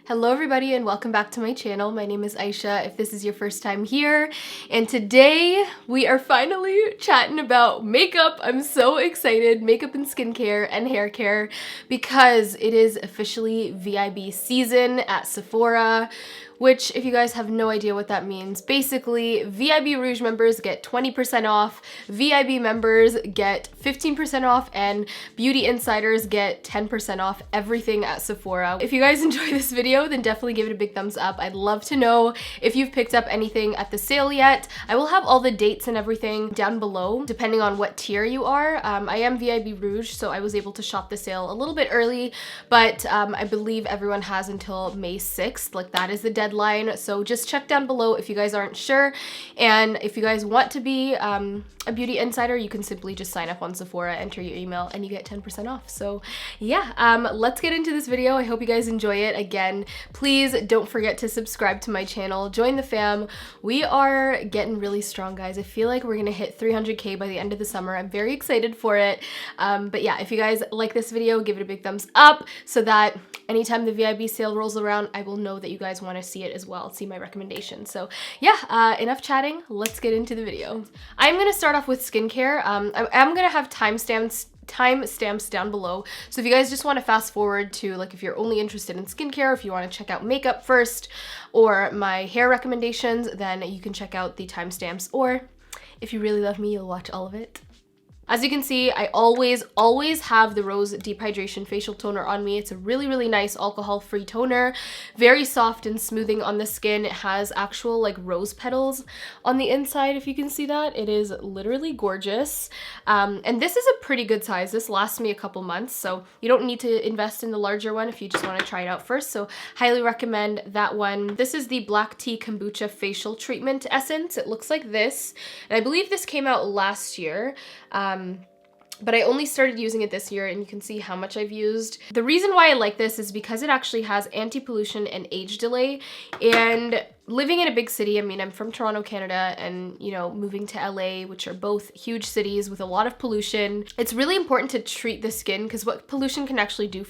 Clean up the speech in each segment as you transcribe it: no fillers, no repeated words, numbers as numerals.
Hello everybody and welcome back to my channel. My name is Aisha if this is your first time here, and today we are finally chatting about makeup. I'm so excited. Makeup and skincare and hair care because it is officially VIB season at Sephora, which if you guys have no idea what that means, basically VIB ROUGE members get 20% off, VIB members get 15% off, and beauty insiders get 10% off everything at Sephora. If you guys enjoy this video, then definitely give it a big thumbs up. I'd love to know if you've picked up anything at the sale yet. I will have all the dates and everything down below, depending on what tier you are. I am VIB ROUGE, so I was able to shop the sale a little bit early, but I believe everyone has until May 6th. Like, that is the deadline, so just check down below if you guys aren't sure. And if you guys want to be a beauty insider, you can simply just sign up on Sephora, enter your email, and you get 10% off. So yeah, let's get into this video. I hope you guys enjoy it. Again, please don't forget to subscribe to my channel, join the fam. We are getting really strong, guys. I feel like we're gonna hit 300K by the end of the summer. I'm very excited for it. But yeah, if you guys like this video, give it a big thumbs up so that anytime the VIB sale rolls around, I will know that you guys want to see it as well, see my recommendations. So yeah, enough chatting, let's get into the video. I'm gonna start off with skincare. I'm gonna have timestamps down below, so if you guys just want to fast forward to, like, if you're only interested in skincare, if you want to check out makeup first or my hair recommendations, then you can check out the timestamps, or if you really love me, you'll watch all of it. As you can see, I always have the Rose Deep Hydration Facial Toner on me. It's a really nice alcohol-free toner, very soft and smoothing on the skin. It has actual, like, rose petals on the inside, if you can see that. It is literally gorgeous. And this is a pretty good size. This lasts me a couple months, so you don't need to invest in the larger one if you just want to try it out first. So highly recommend that one. This is the Black Tea Kombucha Facial Treatment Essence. It looks like this, and I believe this came out last year. But I only started using it this year, and you can see how much I've used. The reason why I like this is because it actually has anti-pollution and age delay. And living in a big city, I mean, I'm from Toronto, Canada, and, you know, moving to LA, which are both huge cities with a lot of pollution, it's really important to treat the skin, because what pollution can actually do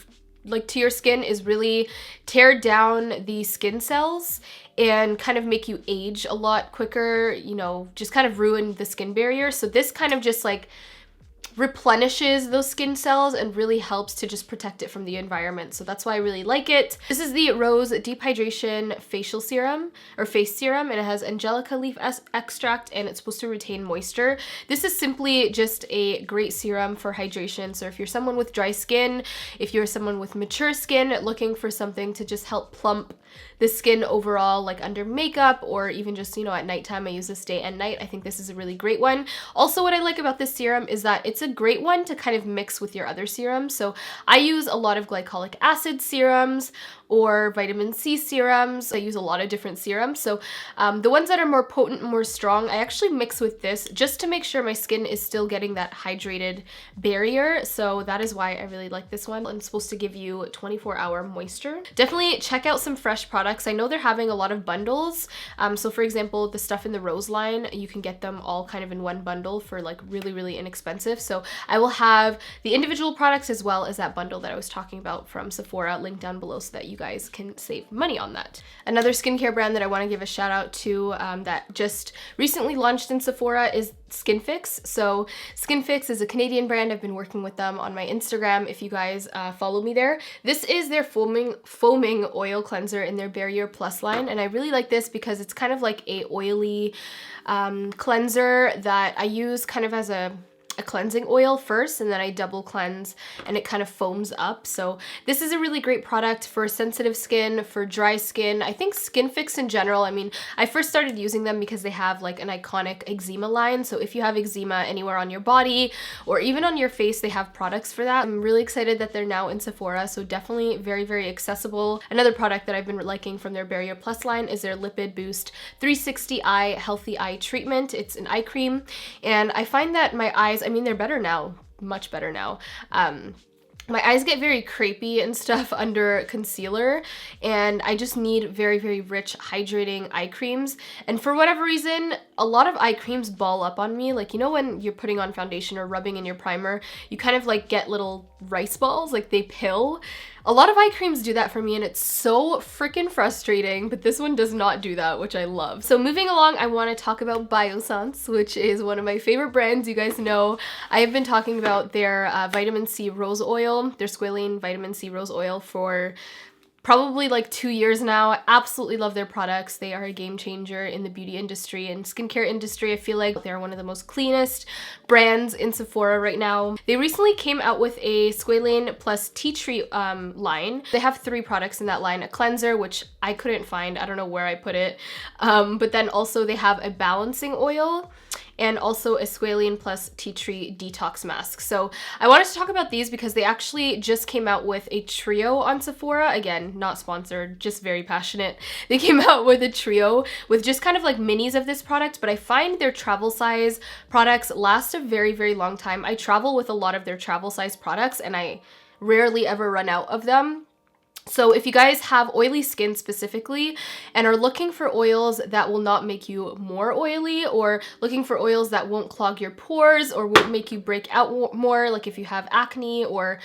like to your skin is really tear down the skin cells and kind of make you age a lot quicker, you know, just kind of ruin the skin barrier. So this kind of just like replenishes those skin cells and really helps to just protect it from the environment. So that's why I really like it. This is the Rose Deep Hydration Facial Serum, or Face Serum, and it has angelica leaf extract, and it's supposed to retain moisture. This is simply just a great serum for hydration. So if you're someone with dry skin, if you're someone with mature skin looking for something to just help plump the skin overall, like under makeup, or even just, you know, at nighttime, I use this day and night. I think this is a really great one. Also, what I like about this serum is that it's a great one to kind of mix with your other serums. So I use a lot of glycolic acid serums or vitamin C serums. I use a lot of different serums. So the ones that are more potent, more strong, I actually mix with this just to make sure my skin is still getting that hydrated barrier. So that is why I really like this one. It's supposed to give you 24-hour moisture. Definitely check out some fresh products. I know they're having a lot of bundles. So for example, the stuff in the Rose line, you can get them all kind of in one bundle for like really inexpensive. So I will have the individual products as well as that bundle that I was talking about from Sephora linked down below so that you guys can save money on that. Another skincare brand that I want to give a shout out to that just recently launched in Sephora is Skinfix. So Skinfix is a Canadian brand. I've been working with them on my Instagram if you guys follow me there. This is their foaming oil cleanser in their Barrier Plus line, and I really like this because it's kind of like a oily cleanser that I use kind of as a cleansing oil first, and then I double cleanse and it kind of foams up. So this is a really great product for sensitive skin, for dry skin. I think Skinfix in general, I mean, I first started using them because they have like an iconic eczema line. So if you have eczema anywhere on your body or even on your face, they have products for that. I'm really excited that they're now in Sephora, so definitely very accessible. Another product that I've been liking from their Barrier Plus line is their Lipid Boost 360 Eye Healthy Eye Treatment. It's an eye cream, and I find that my eyes, I mean, they're better now, much better now. My eyes get very crepey and stuff under concealer, and I just need very rich hydrating eye creams. And for whatever reason, a lot of eye creams ball up on me. Like, you know, when you're putting on foundation or rubbing in your primer, you kind of like get little rice balls, like they pill. A lot of eye creams do that for me and it's so freaking frustrating, but this one does not do that, which I love. So moving along, I want to talk about Biossance, which is one of my favorite brands. You guys know I have been talking about their vitamin C rose oil, their squalane vitamin C rose oil for probably like 2 years now. I absolutely love their products. They are a game changer in the beauty industry and skincare industry. I feel like they're one of the most cleanest brands in Sephora right now. They recently came out with a squalane plus tea tree line. They have 3 products in that line. A cleanser, which I couldn't find. I don't know where I put it. But then also they have a balancing oil and also a squalane plus tea tree detox mask. So I wanted to talk about these because they actually just came out with a trio on Sephora. Again, not sponsored, just very passionate. They came out with a trio with just kind of like minis of this product, but I find their travel size products last a very, very long time. I travel with a lot of their travel size products and I rarely ever run out of them. So if you guys have oily skin specifically and are looking for oils that will not make you more oily, or looking for oils that won't clog your pores or won't make you break out more, like if you have acne or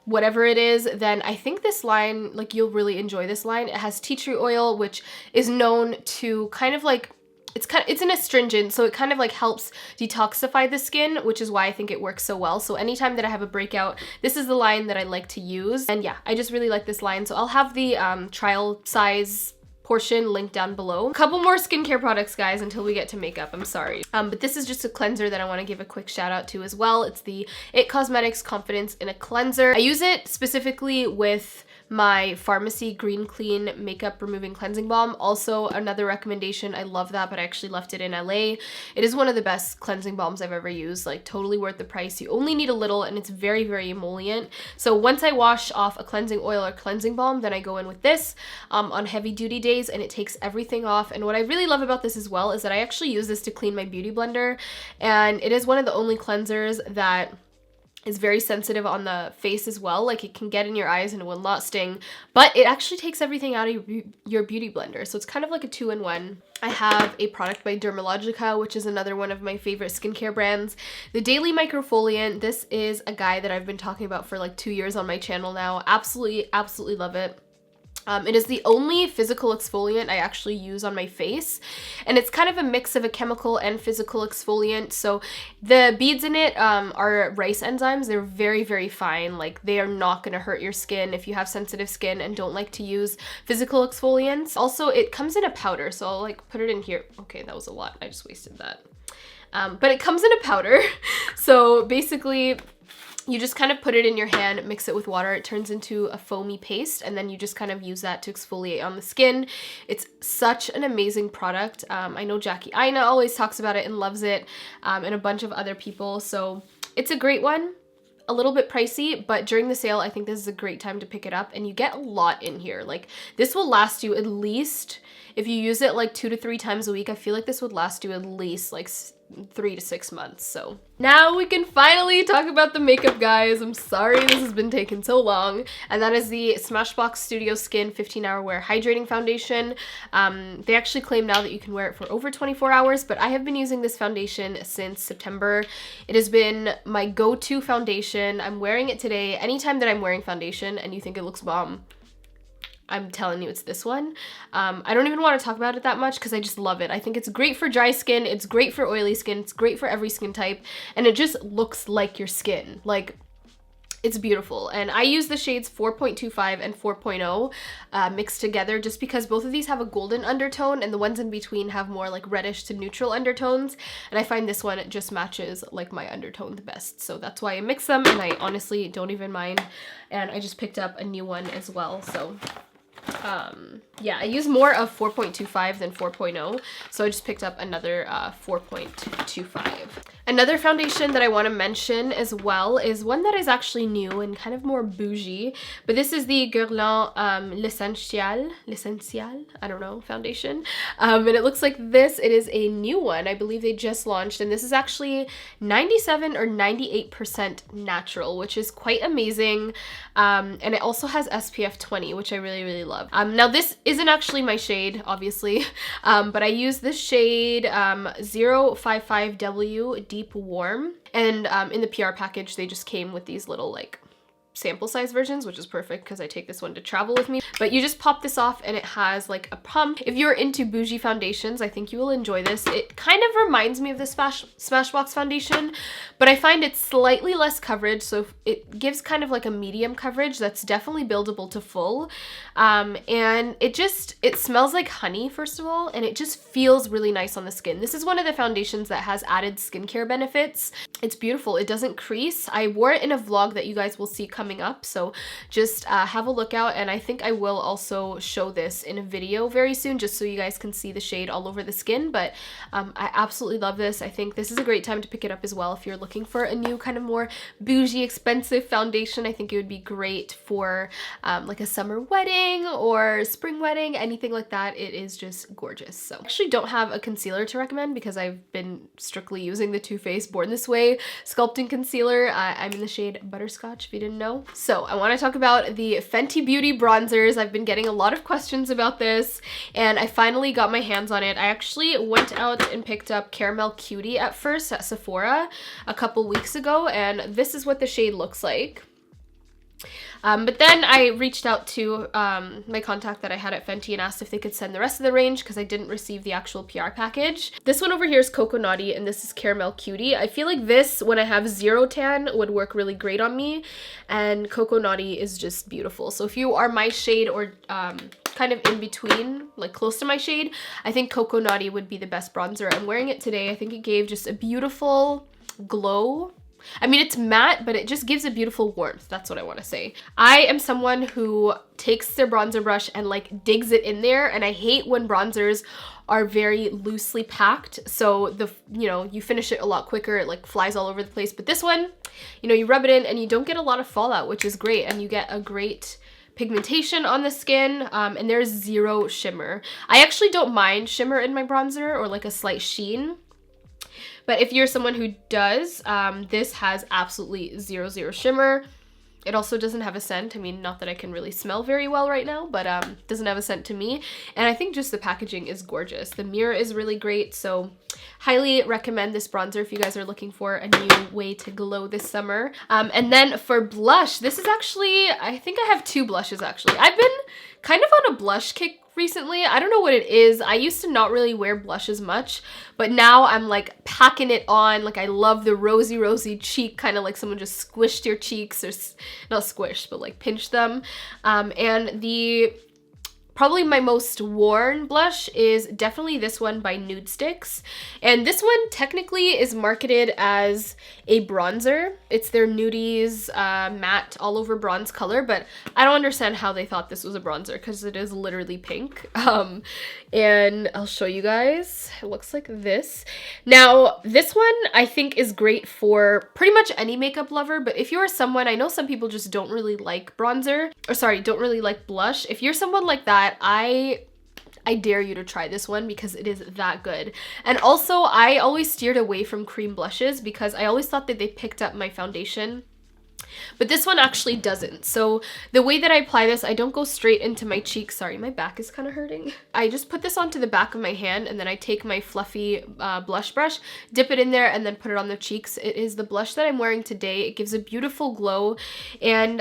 whatever it is, then I think this line, like, you'll really enjoy this line. It has tea tree oil, which is known to kind of like, it's an astringent, so it kind of like helps detoxify the skin, which is why I think it works so well. So anytime that I have a breakout, this is the line that I like to use. And yeah, I just really like this line. So I'll have the trial size portion linked down below. A couple more skincare products, guys, until we get to makeup. I'm sorry. But this is just a cleanser that I want to give a quick shout out to as well. It's the IT Cosmetics Confidence in a Cleanser. I use it specifically with my Pharmacy Green Clean Makeup Removing Cleansing Balm. Also another recommendation. I love that, but I actually left it in LA. It is one of the best cleansing balms I've ever used. Like, totally worth the price. You only need a little and it's very, very emollient. So once I wash off a cleansing oil or cleansing balm, then I go in with this on heavy duty days and it takes everything off. And what I really love about this as well is that I actually use this to clean my beauty blender, and it is one of the only cleansers that is very sensitive on the face as well. Like, it can get in your eyes and it will not sting, but it actually takes everything out of your beauty blender. So it's kind of like a 2-in-1. I have a product by Dermalogica, which is another one of my favorite skincare brands. The Daily Microfoliant. This is a guy that I've been talking about for like 2 years on my channel now. Absolutely, absolutely love it. It is the only physical exfoliant I actually use on my face, and it's kind of a mix of a chemical and physical exfoliant. So the beads in it are rice enzymes. They're very, very fine. Like, they are not going to hurt your skin if you have sensitive skin and don't like to use physical exfoliants. Also, it comes in a powder, so I'll like put it in here. Okay, that was a lot. I just wasted that. But it comes in a powder. So basically, you just kind of put it in your hand, mix it with water, it turns into a foamy paste, and then you just kind of use that to exfoliate on the skin. It's such an amazing product. I know Jackie Aina always talks about it and loves it, and a bunch of other people, so it's a great one. A little bit pricey, but during the sale, I think this is a great time to pick it up, and you get a lot in here. Like, this will last you at least, if you use it like 2 to 3 times a week, I feel like this would last you at least like 3 to 6 months. So now we can finally talk about the makeup, guys. I'm sorry this has been taking so long. And that is the Smashbox Studio Skin 15-Hour Wear Hydrating Foundation. They actually claim now that you can wear it for over 24 hours, but I have been using this foundation since September. It has been my go-to foundation. I'm wearing it today. Anytime that I'm wearing foundation and you think it looks bomb, I'm telling you, it's this one. I don't even want to talk about it that much because I just love it. I think it's great for dry skin, it's great for oily skin, it's great for every skin type, and it just looks like your skin. Like, it's beautiful. And I use the shades 4.25 and 4.0 mixed together just because both of these have a golden undertone and the ones in between have more like reddish to neutral undertones. And I find this one just matches like my undertone the best. So that's why I mix them, and I honestly don't even mind. And I just picked up a new one as well. So yeah, I use more of 4.25 than 4.0, so I just picked up another 4.25. Another foundation that I want to mention as well is one that is actually new and kind of more bougie, but this is the Guerlain L'Essentiel, I don't know, foundation. And it looks like this. It is a new one. I believe they just launched, and this is actually 97 or 98% natural, which is quite amazing. And it also has SPF 20, which I really, really love. Now this isn't actually my shade, obviously, but I use this shade 055W Deep Warm, and in the PR package they just came with these little like sample size versions, which is perfect because I take this one to travel with me. But you just pop this off and it has like a pump. If you're into bougie foundations, I think you will enjoy this. It kind of reminds me of the Smashbox foundation, but I find it's slightly less coverage, so it gives kind of like a medium coverage that's definitely buildable to full. And it smells like honey, first of all, and it just feels really nice on the skin. This is one of the foundations that has added skincare benefits. It's beautiful. It doesn't crease. I wore it in a vlog that you guys will see coming up, so just have a look out, and I think I will also show this in a video very soon just so you guys can see the shade all over the skin. But I absolutely love this. I think this is a great time to pick it up as well if you're looking for a new kind of more bougie expensive foundation. I think it would be great for like a summer wedding or spring wedding, anything like that. It is just gorgeous. So I actually don't have a concealer to recommend because I've been strictly using the Too Faced Born This Way sculpting concealer. I'm in the shade Butterscotch if you didn't know. So I want to talk about the Fenty Beauty bronzers. I've been getting a lot of questions about this and I finally got my hands on it. I actually went out and picked up Caramel Cutie at first at Sephora a couple weeks ago, and this is what the shade looks like. But then I reached out to my contact that I had at Fenty and asked if they could send the rest of the range because I didn't receive the actual PR package. This one over here is Cocoa Naughty and this is Caramel Cutie. I feel like this, when I have zero tan, would work really great on me, and Cocoa Naughty is just beautiful. So if you are my shade or kind of in between, like close to my shade, I think Cocoa Naughty would be the best bronzer. I'm wearing it today. I think it gave just a beautiful glow. I mean, it's matte, but it just gives a beautiful warmth. That's what I want to say. I am someone who takes their bronzer brush and like digs it in there, and I hate when bronzers are very loosely packed. So you finish it a lot quicker. It like flies all over the place. But this one, you rub it in and you don't get a lot of fallout, which is great. And you get a great pigmentation on the skin, and there's zero shimmer. I actually don't mind shimmer in my bronzer or like a slight sheen. But if you're someone who does, this has absolutely zero shimmer. It also doesn't have a scent. I mean, not that I can really smell very well right now, but doesn't have a scent to me. And I think just the packaging is gorgeous. The mirror is really great, so highly recommend this bronzer if you guys are looking for a new way to glow this summer. And then for blush, this is actually, I think I have two blushes actually. I've been kind of on a blush kick recently. I don't know what it is. I used to not really wear blush as much, but now I'm like packing it on. Like I love the rosy cheek, kind of like someone just squished your cheeks, or not squished, but like pinched them. And probably my most worn blush is definitely this one by Nude Sticks. And this one technically is marketed as a bronzer. It's their Nudies matte all over bronze color, but I don't understand how they thought this was a bronzer because it is literally pink. And I'll show you guys. It looks like this. Now, this one I think is great for pretty much any makeup lover, but if you're someone, I know some people just don't really like bronzer, or sorry, don't really like blush. If you're someone like that, I dare you to try this one because it is that good. And also, I always steered away from cream blushes because I always thought that they picked up my foundation. But this one actually doesn't. So the way that I apply this, I don't go straight into my cheeks. Sorry, my back is kind of hurting. I just put this onto the back of my hand, and then I take my fluffy blush brush, dip it in there, and then put it on the cheeks. It is the blush that I'm wearing today. It gives a beautiful glow, and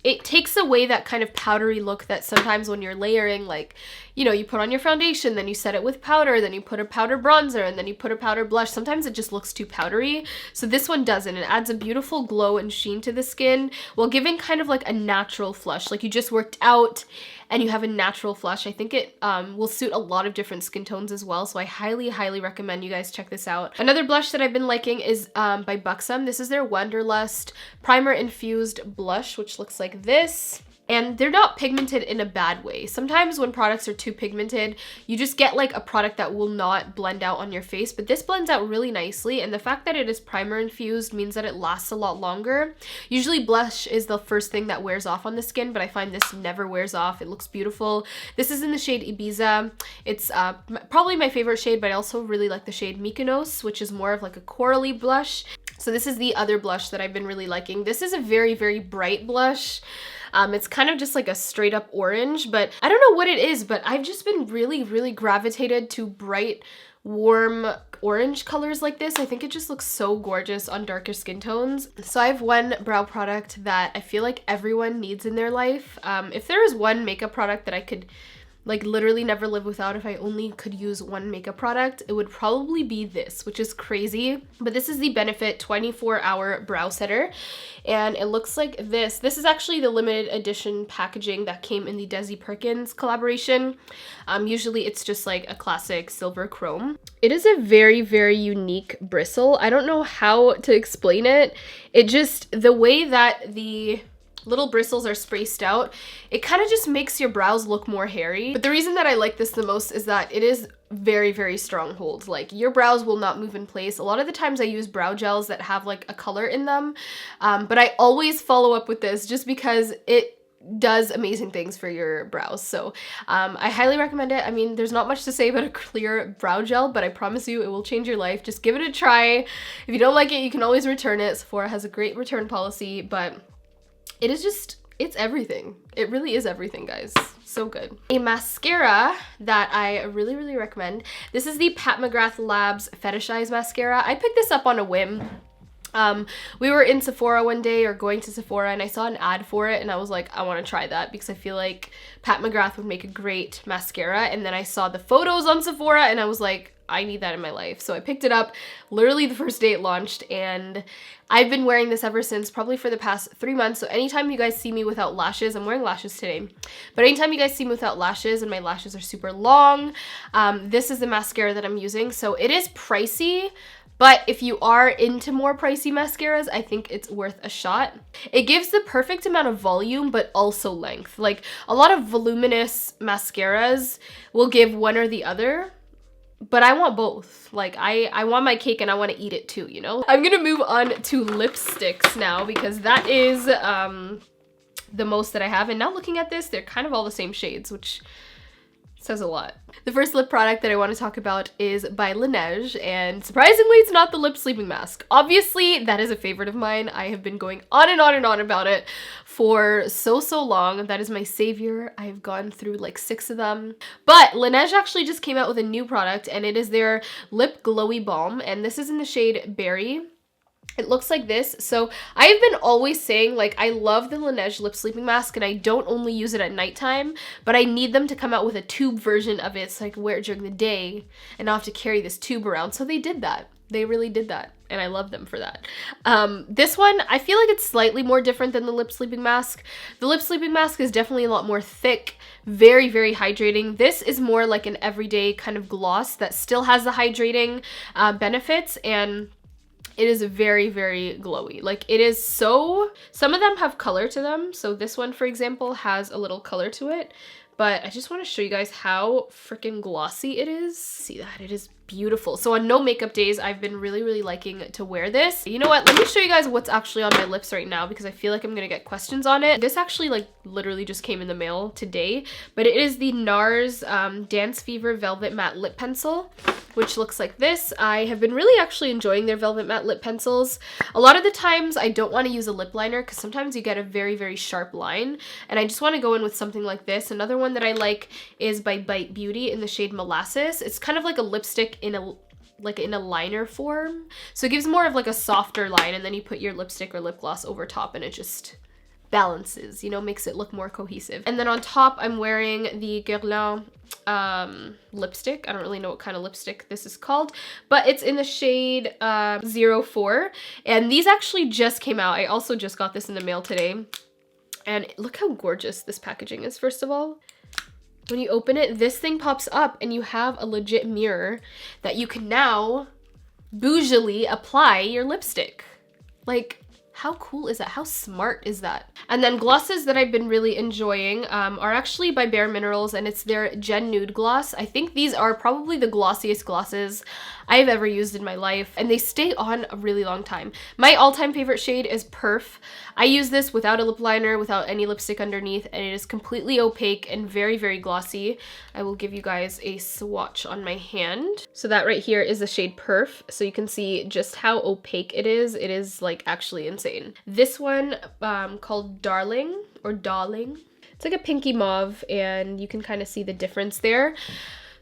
it takes away that kind of powdery look that sometimes when you're layering, like, you put on your foundation, then you set it with powder, then you put a powder bronzer, and then you put a powder blush. Sometimes it just looks too powdery. So this one doesn't. It adds a beautiful glow and sheen to the skin while giving kind of like a natural flush. Like you just worked out and you have a natural flush. I think it will suit a lot of different skin tones as well. So I highly recommend you guys check this out. Another blush that I've been liking is by Buxom. This is their Wanderlust Primer Infused Blush, which looks like this. And they're not pigmented in a bad way. Sometimes when products are too pigmented, you just get like a product that will not blend out on your face, but this blends out really nicely, and the fact that it is primer infused means that it lasts a lot longer. Usually blush is the first thing that wears off on the skin, but I find this never wears off. It looks beautiful. This is in the shade Ibiza. It's probably my favorite shade, but I also really like the shade Mykonos, which is more of like a corally blush. So this is the other blush that I've been really liking. This is a very bright blush. It's kind of just like a straight up orange, but I don't know what it is, but I've just been really gravitated to bright warm orange colors like this. I think it just looks so gorgeous on darker skin tones. So I have one brow product that I feel like everyone needs in their life. If there is one makeup product that I could like literally never live without, if I only could use one makeup product, it would probably be this, which is crazy. But this is the Benefit 24-hour brow setter, and it looks like this. This is actually the limited edition packaging that came in the Desi Perkins collaboration. Usually it's just like a classic silver chrome. It is a very, very unique bristle. I don't know how to explain it. It just, the way that the little bristles are spaced out, it kind of just makes your brows look more hairy. But the reason that I like this the most is that it is very, very strong hold. Like, your brows will not move in place. A lot of the times I use brow gels that have like a color in them, but I always follow up with this just because it does amazing things for your brows. So I highly recommend it. I mean, there's not much to say about a clear brow gel, but I promise you it will change your life. Just give it a try. If you don't like it, you can always return it. Sephora has a great return policy, but it is just, it's everything. It really is everything, guys. So good. A mascara that I really, really recommend. This is the Pat McGrath Labs Fetishize Mascara. I picked this up on a whim. We were in Sephora one day, or going to Sephora, and I saw an ad for it, and I was like, I want to try that because I feel like Pat McGrath would make a great mascara. And then I saw the photos on Sephora, and I was like, I need that in my life. So I picked it up literally the first day it launched, and I've been wearing this ever since, probably for the past 3 months. So anytime you guys see me without lashes, I'm wearing lashes today, but anytime you guys see me without lashes and my lashes are super long, this is the mascara that I'm using. So it is pricey, but if you are into more pricey mascaras, I think it's worth a shot. It gives the perfect amount of volume, but also length. Like, a lot of voluminous mascaras will give one or the other, but I want both. Like, I want my cake and I want to eat it too, you know? I'm gonna move on to lipsticks now because that is the most that I have. And now looking at this, they're kind of all the same shades, which says a lot. The first lip product that I want to talk about is by Laneige, and surprisingly, it's not the lip sleeping mask. Obviously, that is a favorite of mine. I have been going on and on and on about it for so long. That is my savior. I've gone through like 6 of them. But Laneige actually just came out with a new product, and it is their Lip Glowy Balm, and this is in the shade Berry. It looks like this. So I've been always saying, like, I love the Laneige lip sleeping mask, and I don't only use it at nighttime, but I need them to come out with a tube version of it so I can wear it during the day and not have to carry this tube around. So they did that. They really did that, and I love them for that. This one, I feel like it's slightly more different than the lip sleeping mask. The lip sleeping mask is definitely a lot more thick, very, very hydrating. This is more like an everyday kind of gloss that still has the hydrating benefits, and it is very, very glowy. Like, it is so, some of them have color to them. So this one, for example, has a little color to it, but I just want to show you guys how freaking glossy it is. See that? It is beautiful. So on no makeup days, I've been really, really liking to wear this. You know what? Let me show you guys what's actually on my lips right now because I feel like I'm gonna get questions on it. This actually like literally just came in the mail today, but it is the NARS Dance Fever Velvet Matte Lip Pencil, which looks like this. I have been really actually enjoying their Velvet Matte Lip Pencils. A lot of the times I don't want to use a lip liner because sometimes you get a very, very sharp line, and I just want to go in with something like this. Another one that I like is by Bite Beauty in the shade Molasses. It's kind of like a lipstick in a liner form. So it gives more of like a softer line, and then you put your lipstick or lip gloss over top and it just balances, you know, makes it look more cohesive. And then on top, I'm wearing the Guerlain lipstick. I don't really know what kind of lipstick this is called, but it's in the shade 04. And these actually just came out. I also just got this in the mail today. And look how gorgeous this packaging is, first of all. When you open it, this thing pops up and you have a legit mirror that you can now bougily apply your lipstick. Like, how cool is that? How smart is that? And then glosses that I've been really enjoying are actually by Bare Minerals, and it's their Gen Nude Gloss. I think these are probably the glossiest glosses I've ever used in my life, and they stay on a really long time. My all-time favorite shade is Perf. I use this without a lip liner, without any lipstick underneath, and it is completely opaque and very, very glossy. I will give you guys a swatch on my hand. So that right here is the shade Perf, so you can see just how opaque it is. It is like actually insane. This one called Darling or Darling. It's like a pinky mauve, and you can kind of see the difference there.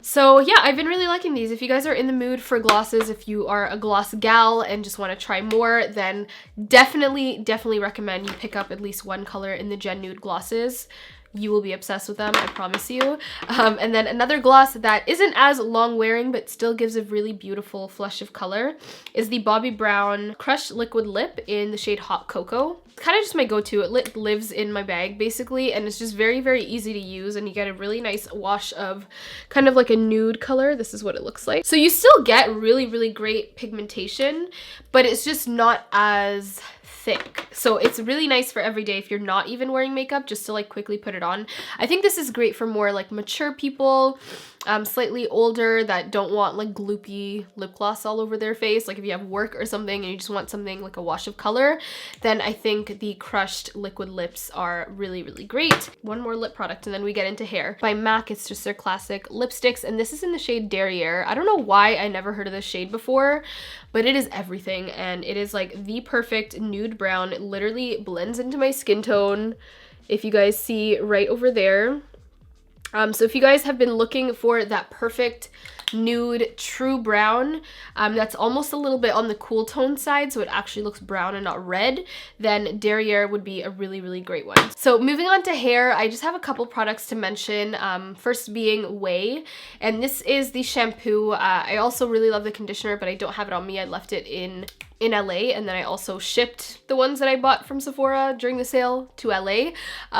So yeah, I've been really liking these. If you guys are in the mood for glosses, if you are a gloss gal and just want to try more, then definitely recommend you pick up at least one color in the Gen Nude glosses. You will be obsessed with them, I promise you. And then another gloss that isn't as long wearing but still gives a really beautiful flush of color is the Bobbi Brown Crushed Liquid Lip in the shade Hot Cocoa. It's kind of just my go-to. It lives in my bag basically, and it's just very easy to use, and you get a really nice wash of kind of like a nude color. This is what it looks like. So you still get really great pigmentation, but it's just not as thick. So it's really nice for every day if you're not even wearing makeup, just to like quickly put it on. I think this is great for more like mature people, slightly older, that don't want like gloopy lip gloss all over their face. Like if you have work or something and you just want something like a wash of color, then I think the Crushed Liquid Lips are really great. One more lip product and then we get into hair. By MAC, it's just their classic lipsticks, and this is in the shade Derriere. I don't know why I never heard of this shade before, but it is everything, and it is like the perfect nude brown. It literally blends into my skin tone, if you guys see right over there. So if you guys have been looking for that perfect nude true brown, that's almost a little bit on the cool tone side, so it actually looks brown and not red, then Derriere would be a really great one. So moving on to hair, I just have a couple products to mention, first being OUAI, and this is the shampoo. I also really love the conditioner, but I don't have it on me. I left it in LA, and then I also shipped the ones that I bought from Sephora during the sale to LA,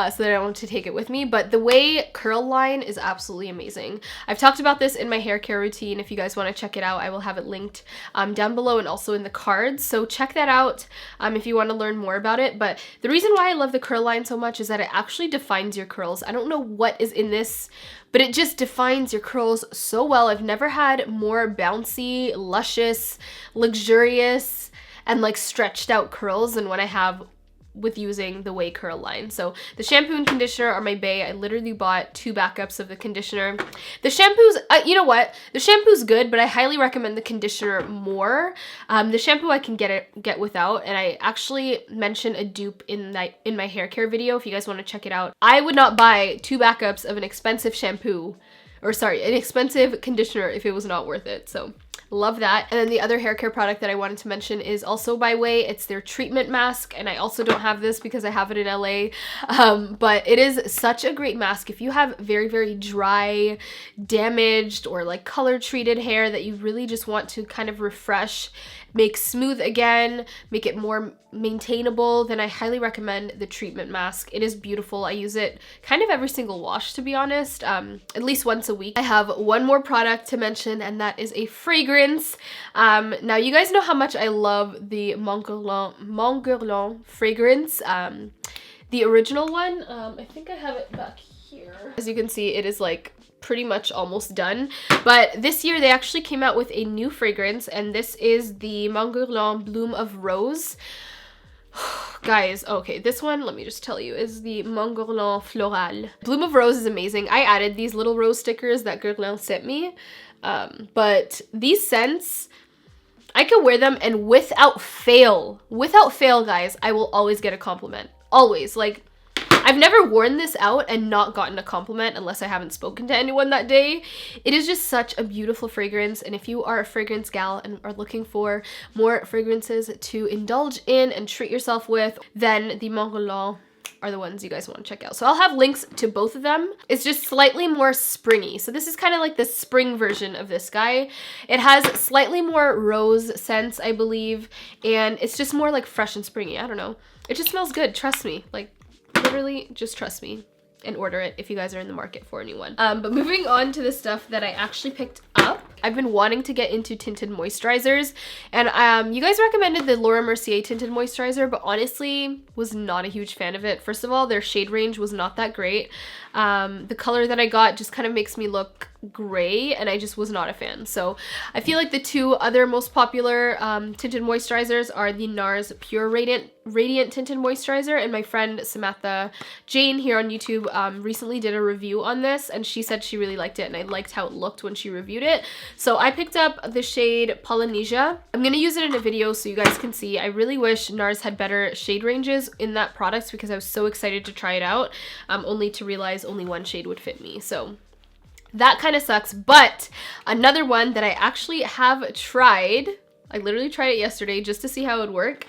so that I don't want to take it with me. But the OUAI curl line is absolutely amazing. I've talked about this in my hair care routine. If you guys want to check it out, I will have it linked down below and also in the cards, so check that out if you want to learn more about it. But the reason why I love the curl line so much is that it actually defines your curls. I don't know what is in this, but it just defines your curls so well. I've never had more bouncy, luscious, luxurious, and like stretched out curls than what I have with using the OUAI curl line. So the shampoo and conditioner are my bae. I literally bought 2 backups of the conditioner. The shampoo's, you know what? The shampoo's good, but I highly recommend the conditioner more. The shampoo I can get without, and I actually mentioned a dupe in my hair care video if you guys want to check it out. I would not buy 2 backups of an expensive shampoo, or sorry, an expensive conditioner if it was not worth it. So love that. And then the other hair care product that I wanted to mention is also by OUAI. It's their treatment mask, and I also don't have this because I have it in LA, but it is such a great mask. If you have very dry, damaged, or like color treated hair that you really just want to kind of refresh, make smooth again, make it more maintainable, then I highly recommend the treatment mask. It is beautiful. I use it kind of every single wash, to be honest, at least once a week. I have one more product to mention, and that is a fragrance. Now you guys know how much I love the Mon Guerlain fragrance, the original one. I think I have it back here. As you can see, it is like pretty much almost done, but this year they actually came out with a new fragrance, and this is the Mon Guerlain Bloom of Rose. Guys, okay, this one, let me just tell you, is the Mon Guerlain Floral. Bloom of Rose is amazing. I added these little rose stickers that Guerlain sent me, but these scents, I can wear them and without fail, guys, I will always get a compliment. Always. Like, I've never worn this out and not gotten a compliment unless I haven't spoken to anyone that day. It is just such a beautiful fragrance, and if you are a fragrance gal and are looking for more fragrances to indulge in and treat yourself with, then the Mon Guerlain are the ones you guys want to check out. So I'll have links to both of them. It's just slightly more springy. So this is kind of like the spring version of this guy. It has slightly more rose scents, I believe, and it's just more like fresh and springy. I don't know. It just smells good. Trust me. Like, literally, just trust me and order it if you guys are in the market for a new one. But moving on to the stuff that I actually picked up. I've been wanting to get into tinted moisturizers, and you guys recommended the Laura Mercier tinted moisturizer, but honestly was not a huge fan of it. First of all, their shade range was not that great. The color that I got just kind of makes me look gray, and I just was not a fan. So I feel like the 2 other most popular tinted moisturizers are the NARS Pure Radiant Tinted Moisturizer, and my friend Samantha Jane here on YouTube recently did a review on this, and she said she really liked it, and I liked how it looked when she reviewed it. So I picked up the shade Polynesia. I'm going to use it in a video so you guys can see. I really wish NARS had better shade ranges in that product because I was so excited to try it out, only to realize only one shade would fit me. So that kind of sucks. But another one that I actually have tried, I literally tried it yesterday just to see how it would work,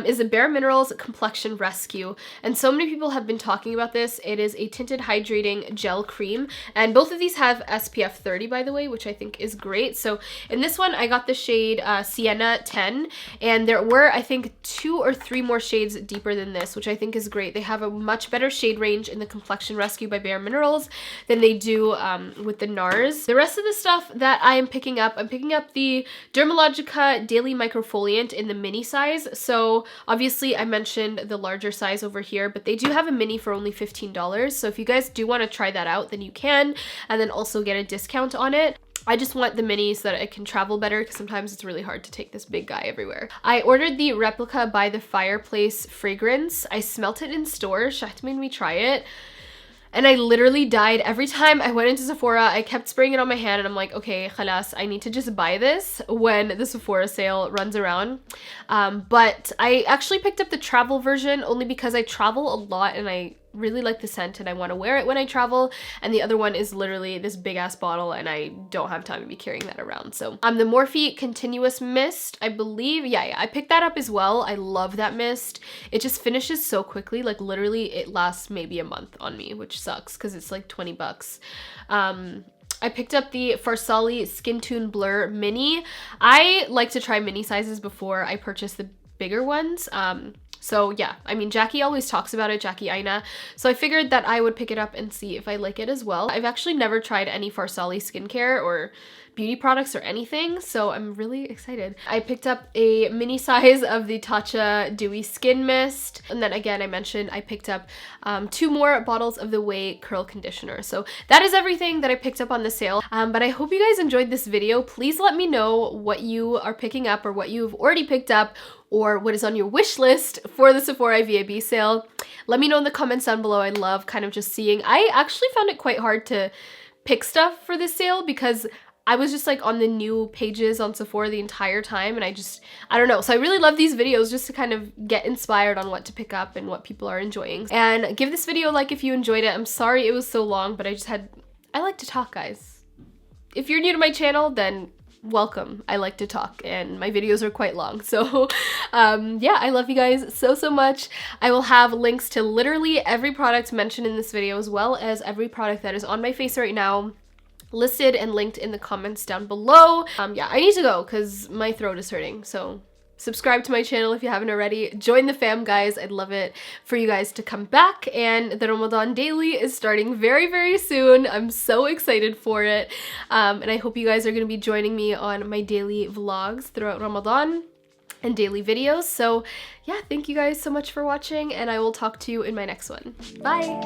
is the Bare Minerals Complexion Rescue. And so many people have been talking about this. It is a tinted hydrating gel cream. And both of these have SPF 30, by the way, which I think is great. So in this one, I got the shade Sienna 10. And there were, I think, 2 or 3 more shades deeper than this, which I think is great. They have a much better shade range in the Complexion Rescue by Bare Minerals than they do with the NARS. The rest of the stuff that I am picking up, I'm picking up the Dermalogica Daily Microfoliant in the mini size. So obviously I mentioned the larger size over here, but they do have a mini for only $15. So if you guys do want to try that out, then you can, and then also get a discount on it. I just want the mini so that I can travel better, because sometimes it's really hard to take this big guy everywhere. I ordered the Replica by the Fireplace fragrance. I smelt it in stores. Shaht made me try it. And I literally died. Every time I went into Sephora, I kept spraying it on my hand, and I'm like, okay, khalas, I need to just buy this when the Sephora sale runs around. But I actually picked up the travel version only because I travel a lot and I really like the scent and I want to wear it when I travel. And the other one is literally this big ass bottle and I don't have time to be carrying that around. So the Morphe Continuous Mist, I believe, yeah, I picked that up as well. I love that mist. It just finishes so quickly. Like literally it lasts maybe a month on me, which sucks because it's like 20 bucks. I picked up the Farsali Skin Tune Blur Mini. I like to try mini sizes before I purchase the bigger ones. So yeah, I mean, Jackie always talks about it, Jackie Aina. So I figured that I would pick it up and see if I like it as well. I've actually never tried any Farsali skincare or beauty products or anything, so I'm really excited. I picked up a mini size of the Tatcha Dewy Skin Mist. And then again, I mentioned I picked up 2 more bottles of the Way Curl Conditioner. So that is everything that I picked up on the sale. But I hope you guys enjoyed this video. Please let me know what you are picking up or what you've already picked up, or what is on your wish list for the Sephora VIB sale. Let me know in the comments down below. I love kind of just seeing. I actually found it quite hard to pick stuff for this sale because I was just like on the new pages on Sephora the entire time, and I don't know. So I really love these videos just to kind of get inspired on what to pick up and what people are enjoying. And give this video a like if you enjoyed it. I'm sorry it was so long, but I like to talk, guys. If you're new to my channel, then welcome. I like to talk and my videos are quite long. So yeah, I love you guys so much. I will have links to literally every product mentioned in this video, as well as every product that is on my face right now, listed and linked in the comments down below. Yeah, I need to go because my throat is hurting. So subscribe to my channel if you haven't already. Join the fam, guys. I'd love it for you guys to come back. And the Ramadan Daily is starting very soon. I'm so excited for it. And I hope you guys are going to be joining me on my daily vlogs throughout Ramadan and daily videos. So yeah, thank you guys so much for watching, and I will talk to you in my next one. Bye!